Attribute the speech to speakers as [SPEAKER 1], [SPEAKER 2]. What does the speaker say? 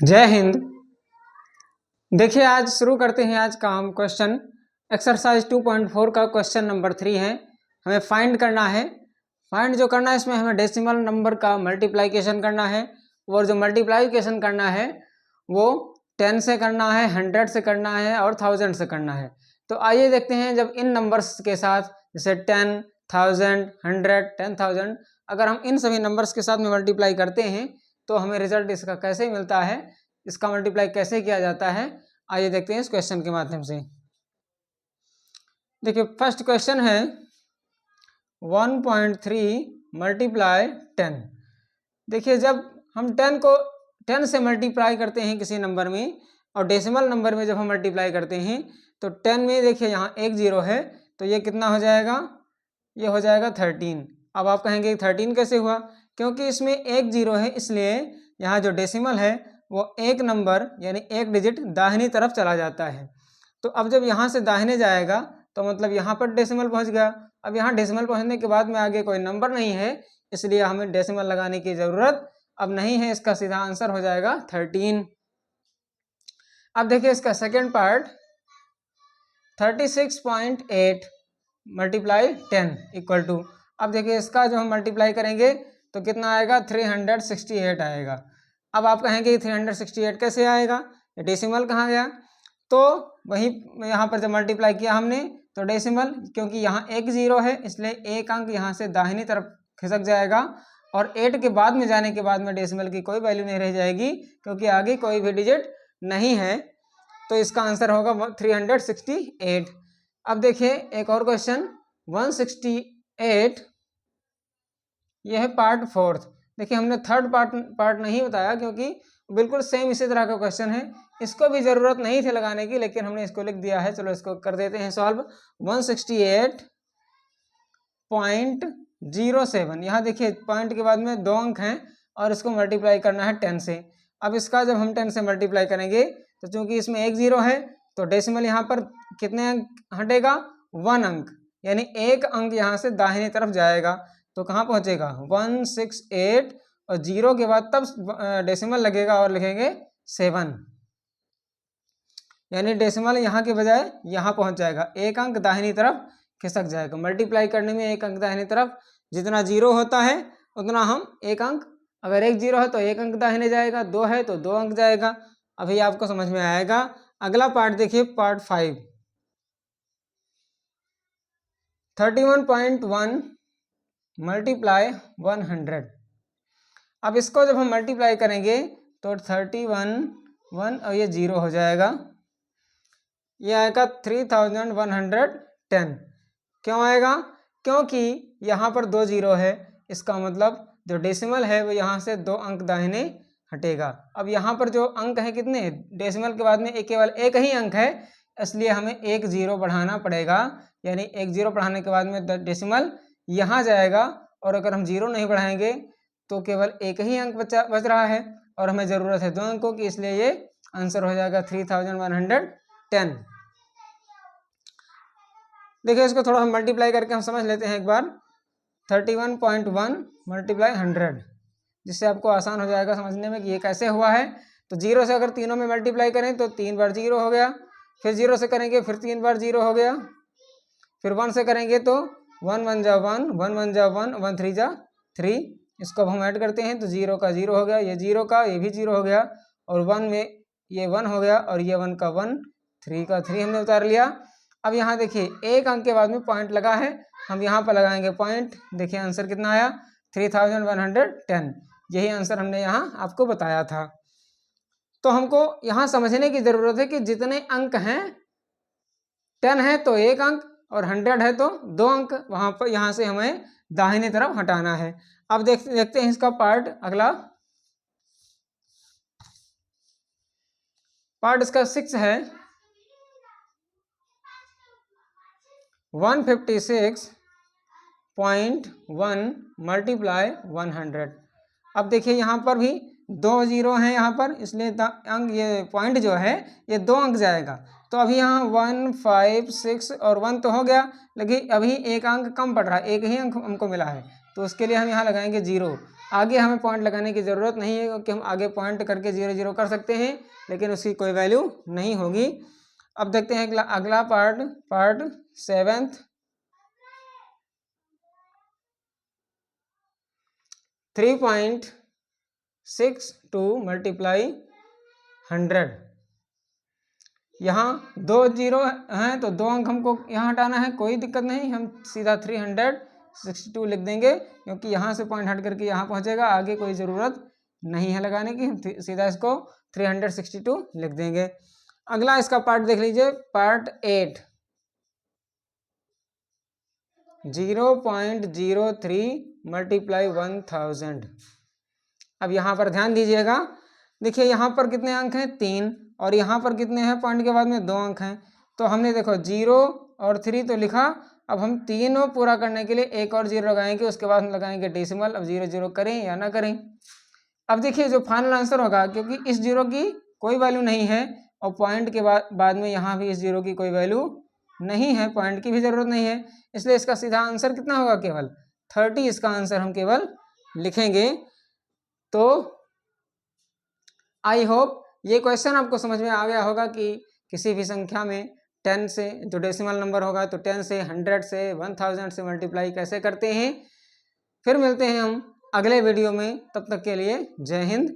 [SPEAKER 1] जय हिंद। देखिए आज शुरू करते हैं आज का हम क्वेश्चन। एक्सरसाइज 2.4 का क्वेश्चन नंबर 3 है। हमें फाइंड करना है। फाइंड जो करना है इसमें हमें डेसिमल नंबर का मल्टीप्लिकेशन करना है और जो मल्टीप्लिकेशन करना है वो 10 से करना है, 100 से करना है और 1000 से करना है। तो आइए देखते हैं जब इन नंबर्स के साथ जैसे 10, 1000, 100, 10,000 अगर हम इन सभी नंबर्स के साथ में मल्टीप्लाई करते हैं तो हमें रिजल्ट इसका कैसे मिलता है, इसका मल्टीप्लाई कैसे किया जाता है, आइए देखते हैं इस क्वेश्चन के माध्यम से। देखिए फर्स्ट क्वेश्चन है 1.3 मल्टीप्लाई 10। देखिए जब हम 10 से मल्टीप्लाई करते हैं किसी नंबर में और डेसिमल नंबर में जब हम मल्टीप्लाई करते हैं तो 10 में देखिए यहाँ एक जीरो है तो ये कितना हो जाएगा, ये हो जाएगा 13। अब आप कहेंगे 13 कैसे हुआ, क्योंकि इसमें एक जीरो है इसलिए यहाँ जो डेसिमल है वो एक नंबर यानी एक डिजिट दाहिनी तरफ चला जाता है। तो अब जब यहाँ से दाहिने जाएगा तो मतलब यहाँ पर डेसिमल पहुँच गया। अब यहाँ डेसिमल पहुँचने के बाद में आगे कोई नंबर नहीं है इसलिए हमें डेसिमल लगाने की ज़रूरत अब नहीं है, इसका सीधा आंसर हो जाएगा 13। अब देखिए इसका second part 36.8 multiply 10 equal to, अब देखिए इसका जो हम मल्टीप्लाई करेंगे तो कितना आएगा 368 आएगा। अब आप कहेंगे 368 कैसे आएगा, डेसिमल कहाँ गया, तो वही यहाँ पर जब मल्टीप्लाई किया हमने तो डेसिमल, क्योंकि यहाँ एक जीरो है इसलिए एक अंक यहाँ से दाहिनी तरफ खिसक जाएगा और 8 के बाद में जाने के बाद में डेसिमल की कोई वैल्यू नहीं रह जाएगी क्योंकि आगे कोई भी डिजिट नहीं है। तो इसका आंसर होगा 368। अब देखिए एक और क्वेश्चन 168, यह है पार्ट फोर्थ। देखिए हमने थर्ड पार्ट नहीं बताया क्योंकि बिल्कुल सेम इसी तरह का क्वेश्चन है, इसको भी ज़रूरत नहीं थी लगाने की लेकिन हमने इसको लिख दिया है। चलो इसको कर देते हैं सॉल्व। 168.07, यहाँ देखिए पॉइंट के बाद में दो अंक हैं और इसको मल्टीप्लाई करना है 10 से। अब इसका जब हम 10 से मल्टीप्लाई करेंगे तो चूंकि इसमें एक जीरो है तो डेसिमल यहाँ पर कितने अंक हटेगा, 1 अंक, यानी एक अंक यहाँ से दाहिनी तरफ जाएगा तो कहाँ पहुँचेगा 168 और जीरो के बाद तब डेसिमल लगेगा और लिखेंगे 7, यानी डेसिमल यहाँ के बजाय यहाँ पहुँच जाएगा, एक अंक दाहिनी तरफ खिसक जाएगा। मल्टीप्लाई करने में एक अंक दाहिनी तरफ, जितना जीरो होता है उतना हम एक अंक, अगर एक जीरो है तो एक अंक दाहिने जाएगा, दो है तो दो अंक जाएगा। अभी आपको समझ में आएगा। अगला पार्ट देखिए पार्ट 5 31.1 मल्टीप्लाई 100। अब इसको जब हम मल्टीप्लाई करेंगे तो 31 और ये जीरो हो जाएगा, ये आएगा 3110। क्यों आएगा, क्योंकि यहाँ पर दो जीरो है, इसका मतलब जो डेसिमल है वो यहाँ से दो अंक दाहिने हटेगा। अब यहाँ पर जो अंक है कितने, डेसिमल के बाद में केवल एक ही अंक है इसलिए हमें एक जीरो बढ़ाना पड़ेगा, यानी एक जीरो बढ़ाने के बाद में डेसिमल यहाँ जाएगा और अगर हम जीरो नहीं बढ़ाएंगे तो केवल एक ही अंक बच रहा है और हमें ज़रूरत है दो अंकों की, इसलिए ये आंसर हो जाएगा 3110। देखिए इसको थोड़ा हम मल्टीप्लाई करके हम समझ लेते हैं एक बार। 31.1 मल्टीप्लाई 100, जिससे आपको आसान हो जाएगा समझने में कि ये कैसे हुआ है। तो जीरो से अगर तीनों में मल्टीप्लाई करें तो 3 बार जीरो हो गया, फिर जीरो से करेंगे फिर 3 बार जीरो हो गया, फिर 1 से करेंगे तो 1 1 जा 1, 1 1 जा 1, 1 3 जा 3। इसको अब हम ऐड करते हैं तो जीरो का जीरो हो गया, ये जीरो का ये भी जीरो हो गया और 1 में ये 1 हो गया और ये 1 का 1, 3 का 3 हमने उतार लिया। अब यहाँ देखिए एक अंक के बाद में पॉइंट लगा है, हम यहाँ पर लगाएंगे पॉइंट। देखिए आंसर कितना आया 3110, यही आंसर हमने यहाँ आपको बताया था। तो हमको यहाँ समझने की ज़रूरत है कि जितने अंक हैं 10 है तो एक अंक और 100 है तो दो अंक, वहाँ पर यहाँ से हमें दाहिने तरफ हटाना है। अब देखते हैं इसका पार्ट अगला। पार्ट इसका 6 है 156.1 मल्टीप्लाई 100। अब देखिए यहाँ पर भी दो जीरो हैं यहाँ पर, इसलिए अंक ये पॉइंट जो है ये दो अंक जाएगा। तो अभी यहाँ 1 5 6 और 1 तो हो गया, लेकिन अभी एक अंक कम पड़ रहा है, एक ही अंक हमको मिला है तो उसके लिए हम यहाँ लगाएंगे जीरो। आगे हमें पॉइंट लगाने की ज़रूरत नहीं है, क्योंकि हम आगे पॉइंट करके 0 0 कर सकते हैं, लेकिन उसकी कोई वैल्यू नहीं होगी। अब देखते हैं अगला पार्ट 7th 3.62 मल्टीप्लाई 100। यहाँ 2 0 हैं तो 2 अंक हमको यहाँ हटाना है, कोई दिक्कत नहीं, हम सीधा 362 लिख देंगे, क्योंकि यहाँ से पॉइंट हट करके यहाँ पहुँचेगा, आगे कोई ज़रूरत नहीं है लगाने की, हम सीधा इसको 362 लिख देंगे। अगला इसका पार्ट देख लीजिए, पार्ट 8 0.03 मल्टीप्लाई 1000। अब यहाँ पर ध्यान दीजिएगा, देखिए यहाँ पर कितने अंक हैं 3, और यहाँ पर कितने हैं, पॉइंट के बाद में 2 अंक हैं। तो हमने देखो 0 और 3 तो लिखा, अब हम तीनों पूरा करने के लिए एक और 0 लगाएंगे, उसके बाद हम लगाएंगे डेसिमल। अब 0 0 करें या ना करें। अब देखिए जो फाइनल आंसर होगा, क्योंकि इस 0 की कोई वैल्यू नहीं है और पॉइंट के बाद में यहाँ भी इस 0 की कोई वैल्यू नहीं है, पॉइंट की भी ज़रूरत नहीं है, इसलिए इसका सीधा आंसर कितना होगा, केवल 30 इसका आंसर हम केवल लिखेंगे। तो आई होप ये क्वेश्चन आपको समझ में आ गया होगा कि किसी भी संख्या में 10 से जो डेसिमल नंबर होगा तो 10 से 100 से 1000 से मल्टीप्लाई कैसे करते हैं। फिर मिलते हैं हम अगले वीडियो में, तब तक के लिए जय हिंद।